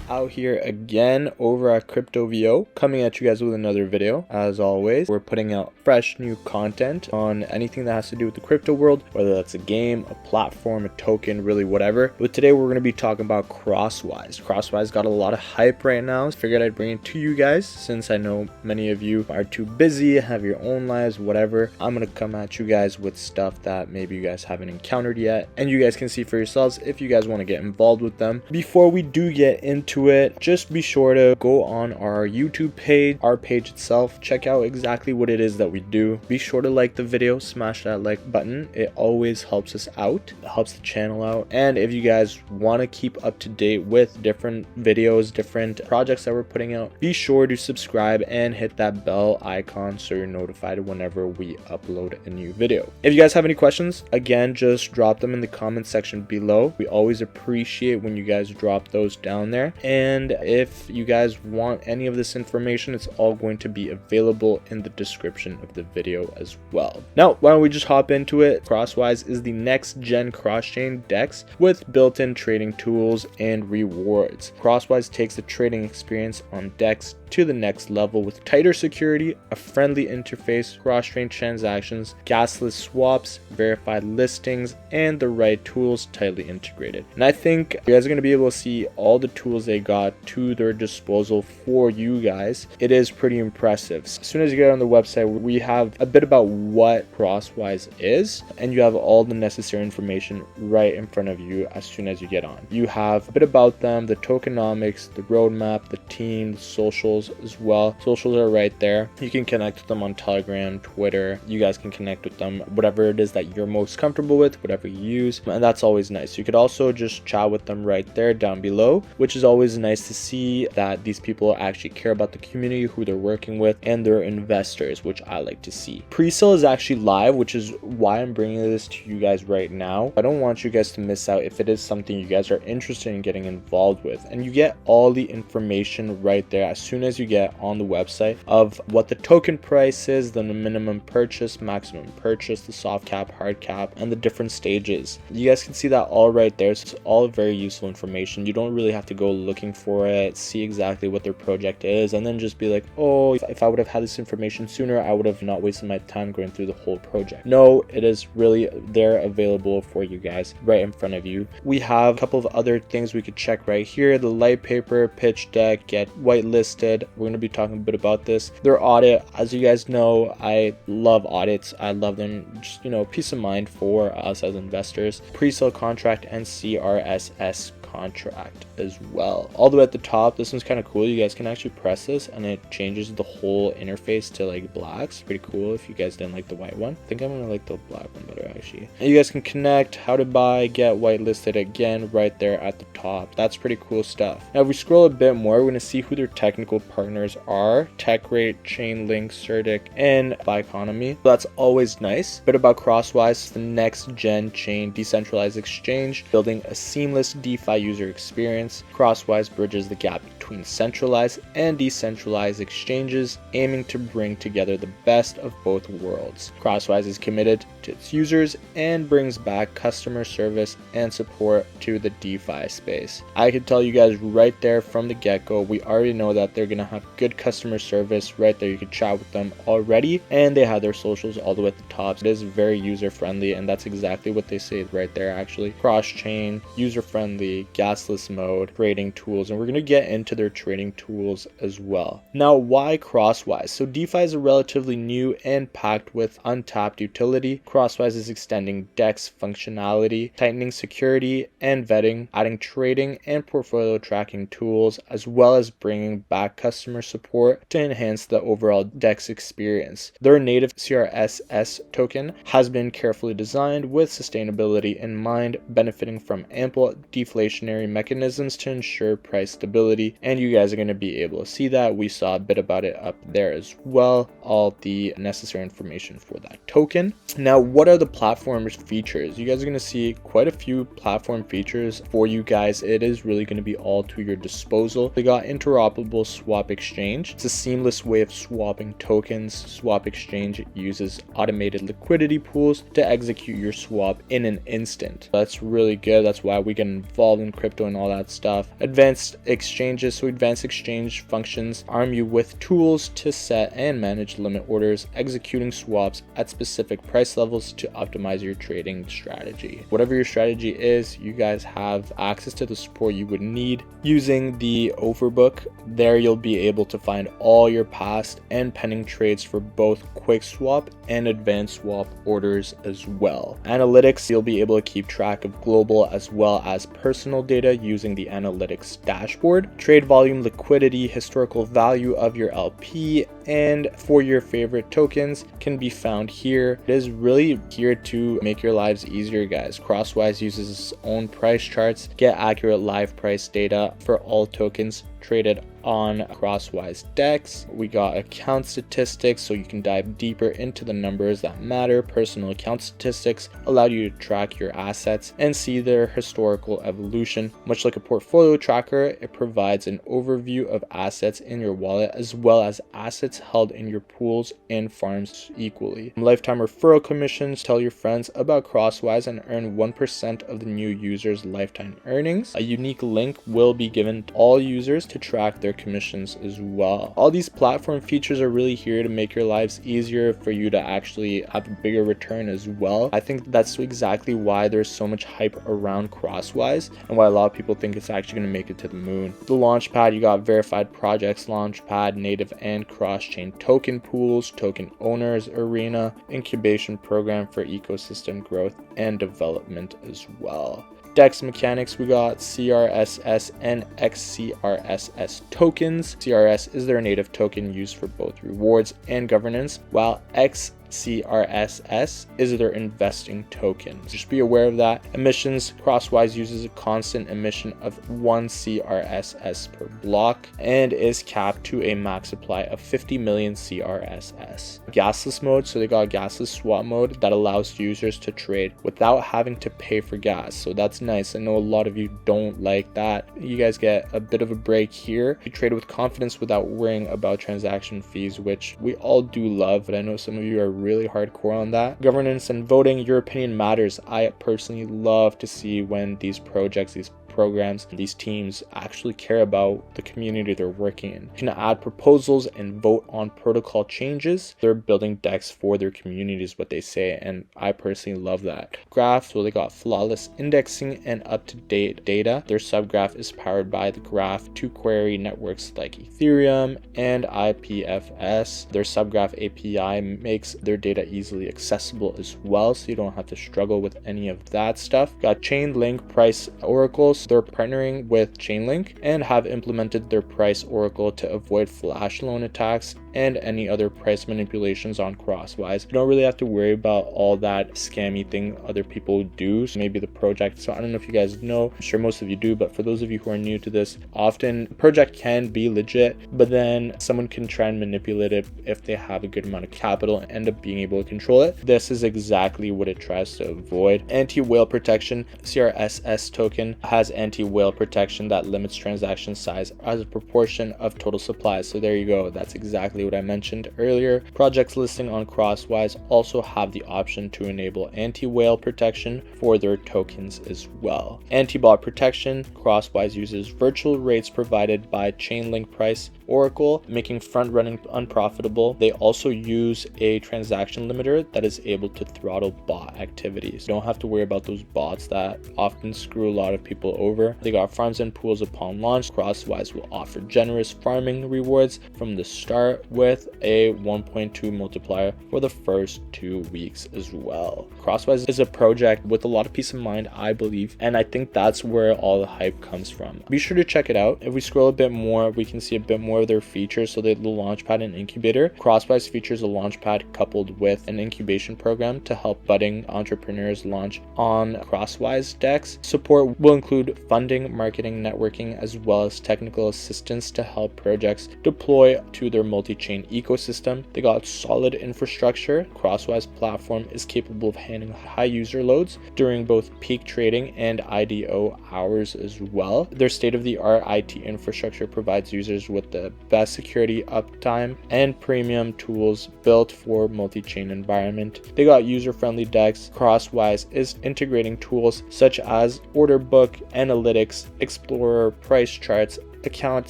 Out here again over at CryptoVO, coming at you guys with another video. As always, we're putting out fresh new content on anything that has to do with the crypto world, whether that's a game, a platform, a token, really whatever. But today we're going to be talking about Crosswise. Crosswise got a lot of hype right now. So figured I'd bring it to you guys since I know many of you are too busy, have your own lives, whatever. I'm going to come at you guys with stuff that maybe you guys haven't encountered yet, and you guys can see for yourselves if you guys want to get involved with them. Before we do get into it, just be sure to go on our YouTube page, our page itself, check out exactly what it is that we do. Be sure to like the video, smash that like button. It always helps us out, it helps the channel out. And if you guys want to keep up to date with different videos, different projects that we're putting out, be sure to subscribe and hit that bell icon so you're notified whenever we upload a new video. If you guys have any questions, again, just drop them in the comment section below. We always appreciate when you guys drop those down there. And if you guys want any of this information, it's all going to be available in the description of the video as well. Now, why don't we just hop into it? Crosswise is the next gen cross-chain DEX with built-in trading tools and rewards. Crosswise takes the trading experience on DEX to the next level with tighter security, a friendly interface, cross-chain transactions, gasless swaps, verified listings, and the right tools tightly integrated. And I think you guys are going to be able to see all the tools they got to their disposal for you guys. It is pretty impressive. As soon as you get on the website, we have a bit about what Crosswise is, and you have all the necessary information right in front of you as soon as you get on. You have a bit about them, the tokenomics, the roadmap, the team, the socials as well. Socials are right there. You can connect with them on Telegram, Twitter. You guys can connect with them, whatever it is that you're most comfortable with, whatever you use, and that's always nice. You could also just chat with them right there down below, which is always nice to see that these people actually care about the community, who they're working with, and their investors, which I like to see. Pre-sale is actually live, which is why I'm bringing this to you guys right now. I don't want you guys to miss out if it is something you guys are interested in getting involved with, and you get all the information right there as soon as you get on the website of what the token price is, the minimum purchase, maximum purchase, the soft cap, hard cap, and the different stages. You guys can see that all right there. So it's all very useful information. You don't really have to go looking for it, see exactly what their project is, and then just be like, oh, if I would have had this information sooner, I would have not wasted my time going through the whole project. No, it is really there available for you guys right in front of you. We have a couple of other things we could check right here: the light paper, pitch deck, get whitelisted. We're going to be talking a bit about this. Their audit, as you guys know, I love audits. I love them. Just, peace of mind for us as investors. Pre-sale contract and CRSS contract as well. All the way at the top, this one's kind of cool. You guys can actually press this and it changes the whole interface to like black. It's pretty cool if you guys didn't like the white one. I think I'm gonna like the black one better actually. And you guys can connect, how to buy, get whitelisted, again right there at the top. That's pretty cool stuff. Now if we scroll a bit more, we're gonna see who their technical partners are: TechRate, Chainlink, Certic, and Bioeconomy. That's always nice. A bit about Crosswise, the next gen chain decentralized exchange, building a seamless DeFi user experience. Crosswise bridges the gap between centralized and decentralized exchanges, aiming to bring together the best of both worlds. Crosswise is committed to its users and brings back customer service and support to the DeFi space. I can tell you guys right there from the get-go, we already know that they're gonna have good customer service right there. You can chat with them already, and they have their socials all the way at the top. It is very user friendly, and that's exactly what they say right there actually. Cross-chain, user friendly, gasless mode, trading tools, and we're going to get into their trading tools as well. Now, why Crosswise? So DeFi is a relatively new and packed with untapped utility. Crosswise is extending DEX functionality, tightening security and vetting, adding trading and portfolio tracking tools, as well as bringing back customer support to enhance the overall DEX experience. Their native CRSS token has been carefully designed with sustainability in mind, benefiting from ample deflationary mechanisms to ensure price stability, and you guys are going to be able to see that. We saw a bit about it up there as well, all the necessary information for that token. Now, what are the platform's features? You guys are going to see quite a few platform features for you guys. It is really going to be all to your disposal. They got interoperable swap exchange. It's a seamless way of swapping tokens. Swap exchange uses automated liquidity pools to execute your swap in an instant. That's really good. That's why we get involved in crypto and all that stuff. Advanced exchanges. So advanced exchange functions arm you with tools to set and manage limit orders, executing swaps at specific price levels to optimize your trading strategy. Whatever your strategy is, you guys have access to the support you would need using the overbook. There you'll be able to find all your past and pending trades for both quick swap and advanced swap orders as well. Analytics, you'll be able to keep track of global as well as personal data using the analytics dashboard. Trade volume, liquidity, historical value of your LP, and for your favorite tokens can be found here. It is really here to make your lives easier, guys. Crosswise uses its own price charts, get accurate live price data for all tokens traded on Crosswise DEX. We got account statistics, so you can dive deeper into the numbers that matter. Personal account statistics allow you to track your assets and see their historical evolution. Much like a portfolio tracker, it provides an overview of assets in your wallet as well as assets held in your pools and farms equally. Lifetime referral commissions, tell your friends about Crosswise and earn 1% of the new user's lifetime earnings. A unique link will be given to all users to track their commissions as well. All these platform features are really here to make your lives easier for you to actually have a bigger return as well. I think that's exactly why there's so much hype around Crosswise and why a lot of people think it's actually going to make it to the moon. The Launchpad, you got verified projects, Launchpad, native and cross-chain token pools, token owners arena, incubation program for ecosystem growth and development as well. DEX mechanics, we got CRSS and XCRSS tokens. CRS is their native token used for both rewards and governance, while XCRSS is their investing token. Just be aware of that. Emissions, Crosswise uses a constant emission of 1 CRSS per block and is capped to a max supply of 50 million CRSS. Gasless mode, so they got gasless swap mode that allows users to trade without having to pay for gas. So that's nice. I know a lot of you don't like that. You guys get a bit of a break here. You trade with confidence without worrying about transaction fees, which we all do love, but I know some of you are really hardcore on that. Governance and voting, your opinion matters. I personally love to see when these projects, these programs, these teams actually care about the community they're working in. You can add proposals and vote on protocol changes. They're building decks for their communities, what they say, and I personally love that. Graphs, well, they got flawless indexing and up-to-date data. Their subgraph is powered by the graph to query networks like Ethereum and IPFS. Their subgraph API makes their data easily accessible as well, so you don't have to struggle with any of that stuff. Got Chainlink price oracles. They're partnering with Chainlink and have implemented their price oracle to avoid flash loan attacks and any other price manipulations on Crosswise. You don't really have to worry about all that scammy thing other people do. So maybe the project, so I don't know if you guys know, I'm sure most of you do, but for those of you who are new to this, often the project can be legit, but then someone can try and manipulate it if they have a good amount of capital and end up being able to control it. This is exactly what it tries to avoid. Anti-whale protection, CRSS token has anti-whale protection that limits transaction size as a proportion of total supply. So there you go. That's exactly what I mentioned earlier. Projects listing on Crosswise also have the option to enable anti-whale protection for their tokens as well. Anti-bot protection, Crosswise uses virtual rates provided by Chainlink price oracle, making front running unprofitable. They also use a transaction limiter that is able to throttle bot activities. You don't have to worry about those bots that often screw a lot of people over. They got farms and pools upon launch. Crosswise will offer generous farming rewards from the start with a 1.2 multiplier for the first 2 weeks as well. Crosswise is a project with a lot of peace of mind, I believe, and I think that's where all the hype comes from. Be sure to check it out. If we scroll a bit more, we can see a bit more of their features. So they have the Launchpad and incubator. Crosswise features a Launchpad coupled with an incubation program to help budding entrepreneurs launch on Crosswise DEX. Support will include funding, marketing, networking, as well as technical assistance to help projects deploy to their multi-chain multi-chain ecosystem. They got solid infrastructure. Crosswise platform is capable of handling high user loads during both peak trading and IDO hours as well. Their state-of-the-art IT infrastructure provides users with the best security, uptime, and premium tools built for multi-chain environment. They got user-friendly decks. Crosswise is integrating tools such as order book, analytics, explorer, price charts, account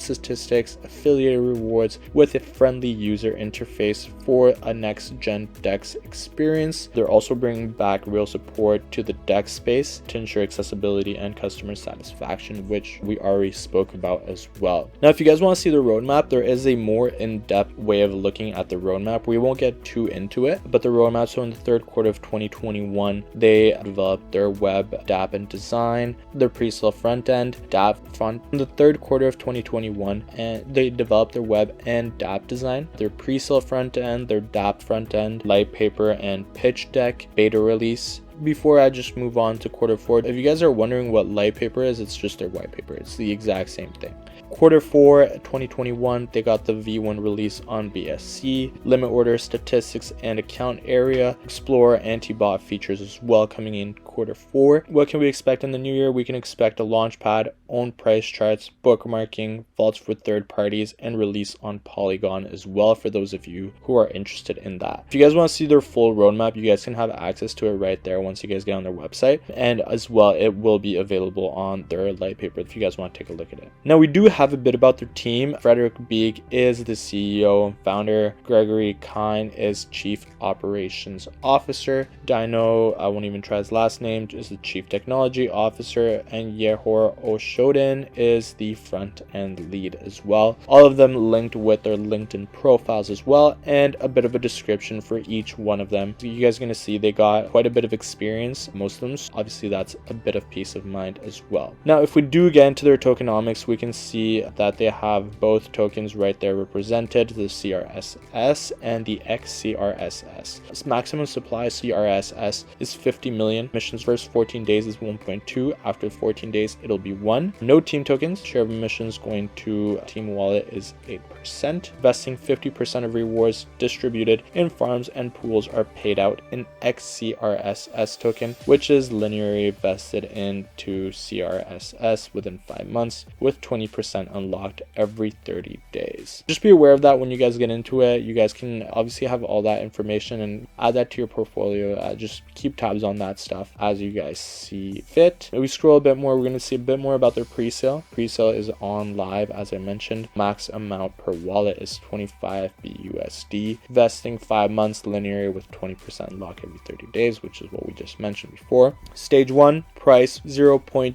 statistics, affiliate rewards with a friendly user interface for a next-gen DEX experience. They're also bringing back real support to the DEX space to ensure accessibility and customer satisfaction, which we already spoke about as well. Now, if you guys want to see the roadmap, there is a more in-depth way of looking at the roadmap. We won't get too into it, but the roadmap, so in the third quarter of 2021, they developed their web, dApp, and design, their pre-sale front end, dApp front. In the third quarter of 2021, and they developed their web and dApp design, their pre-sale front end, their dApp front end, light paper and pitch deck beta release. Before I just move on to quarter four, if you guys are wondering what light paper is, it's just their white paper. It's the exact same thing. Quarter 4 2021, they got the V1 release on BSC, limit order statistics and account area, explore anti-bot features as well coming in quarter 4. What can we expect in the new year? We can expect a Launchpad, own price charts, bookmarking, vaults for third parties, and release on Polygon as well for those of you who are interested in that. If you guys want to see their full roadmap, you guys can have access to it right there once you guys get on their website, and as well it will be available on their light paper if you guys want to take a look at it. Now, we do have a bit about their team. Frederick Beek is the CEO and founder. Gregory Kine is Chief Operations Officer. Dino, I won't even try his last name, is the Chief Technology Officer, and Yehor Oshodin is the front end lead as well. All of them linked with their LinkedIn profiles as well, and a bit of a description for each one of them. So you guys are going to see they got quite a bit of experience, most of them. So obviously that's a bit of peace of mind as well. Now, if we do get into their tokenomics, we can see that they have both tokens right there represented, the CRSS and the XCRSS. This maximum supply CRSS is 50 million. Emissions first 14 days is 1.2. After 14 days, it'll be 1. No team tokens. Share of emissions going to team wallet is 8%. Vesting 50% of rewards distributed in farms and pools are paid out in XCRSS token, which is linearly vested into CRSS within 5 months with 20% unlocked every 30 days. Just be aware of that when you guys get into it. You guys can obviously have all that information and add that to your portfolio. Just keep tabs on that stuff as you guys see fit. If we scroll a bit more, we're going to see a bit more about their pre-sale. Pre-sale is on live, as I mentioned. Max amount per wallet is 25 BUSD. Vesting 5 months linear with 20% unlock every 30 days, which is what we just mentioned before. Stage 1, price 0.2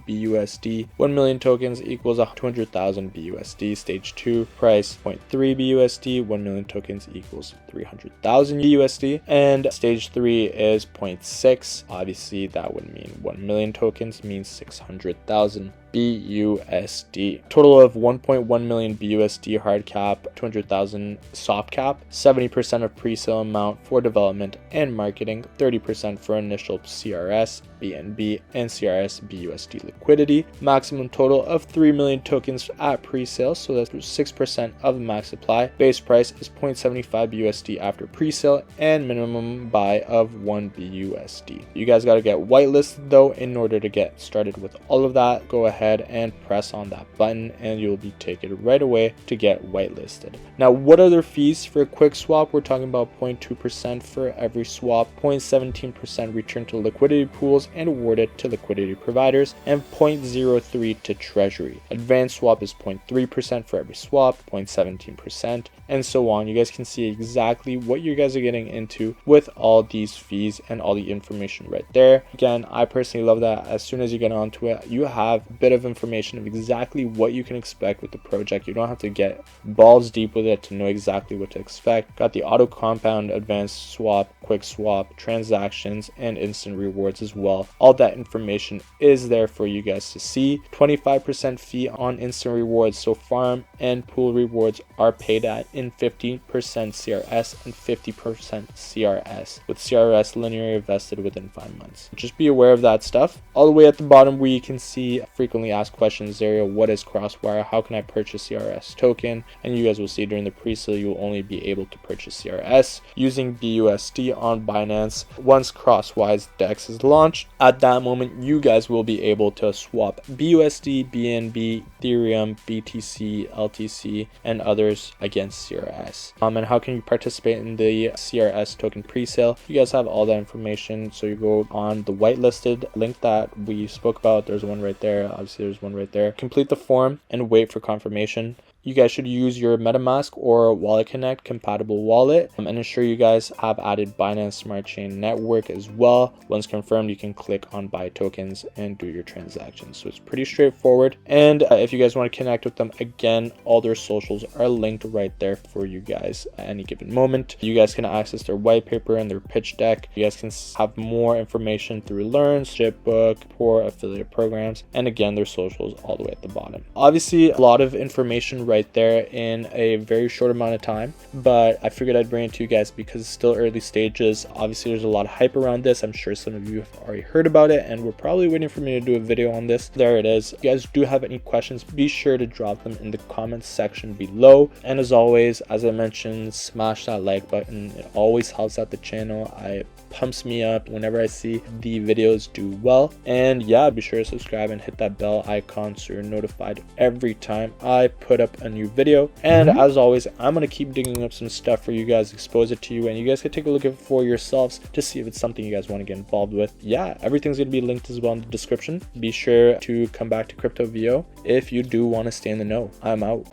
BUSD. 1 million tokens equals 200,000 BUSD. Stage 2, price 0.3 BUSD. 1 million tokens equals 300,000 USD. And stage 3 is 0.6. Obviously, that would mean 1 million tokens means 600,000 BUSD. Total of 1.1 million BUSD hard cap, 200,000 soft cap, 70% of pre-sale amount for development and marketing, 30% for initial CRS, BNB, and CRS BUSD liquidity. Maximum total of 3 million tokens at pre-sale, so that's 6% of the max supply. Base price is 0.75 BUSD after pre-sale, and minimum buy of 1 BUSD. You guys got to get whitelisted though in order to get started with all of that. Go ahead and press on that button and you'll be taken right away to get whitelisted. Now, what are their fees for a quick swap? We're talking about 0.2% for every swap, 0.17% return to liquidity pools and awarded to liquidity providers, and 0.03 to treasury. Advanced swap is 0.3% for every swap, 0.17%, and so on. You guys can see exactly what you guys are getting into with all these fees and all the information right there. Again, I personally love that as soon as you get onto it, you have a bit of information of exactly what you can expect with the project. You don't have to get balls deep with it to know exactly what to expect. Got the auto compound, advanced swap, quick swap, transactions, and instant rewards as well. All that information is there for you guys to see. 25% fee on instant rewards, so farm and pool rewards are paid at in 50% CRS and 50% CRS, with CRS linearly vested within 5 months. Just be aware of that stuff. All the way at the bottom we can see frequently asked questions area. What is Crosswire? How can I purchase CRS token? And you guys will see during the pre-sale you will only be able to purchase CRS using BUSD on Binance. Once Crosswise DEX is launched, at that moment you guys will be able to swap BUSD, BNB, Ethereum, BTC, LTC, and others against CRS. And how can you participate in the CRS token pre-sale? You guys have all that information. So you go on the whitelisted link that we spoke about. There's one right there. Obviously there's one right there. Complete the form and wait for confirmation. You guys should use your MetaMask or Wallet Connect compatible wallet, and ensure you guys have added Binance Smart Chain Network as well. Once confirmed, you can click on buy tokens and do your transactions. So it's pretty straightforward. And if you guys want to connect with them, again, all their socials are linked right there for you guys at any given moment. You guys can access their white paper and their pitch deck. You guys can have more information through Learn, Shipbook, or affiliate programs. And again, their socials all the way at the bottom. Obviously, a lot of information right there in a very short amount of time, but I figured I'd bring it to you guys because it's still early stages. Obviously there's a lot of hype around this. I'm sure some of you have already heard about it and we're probably waiting for me to do a video on this. There it is. If you guys do have any questions, be sure to drop them in the comments section below. And as always, as I mentioned, smash that like button. It always helps out the channel. It pumps me up whenever I see the videos do well. And yeah, be sure to subscribe and hit that bell icon so you're notified every time I put up a new video. And as always, I'm going to keep digging up some stuff for you guys, expose it to you, and you guys can take a look at it for yourselves to see if it's something you guys want to get involved with. Yeah, everything's going to be linked as well in the description. Be sure to come back to Crypto VO if you do want to stay in the know. I'm out.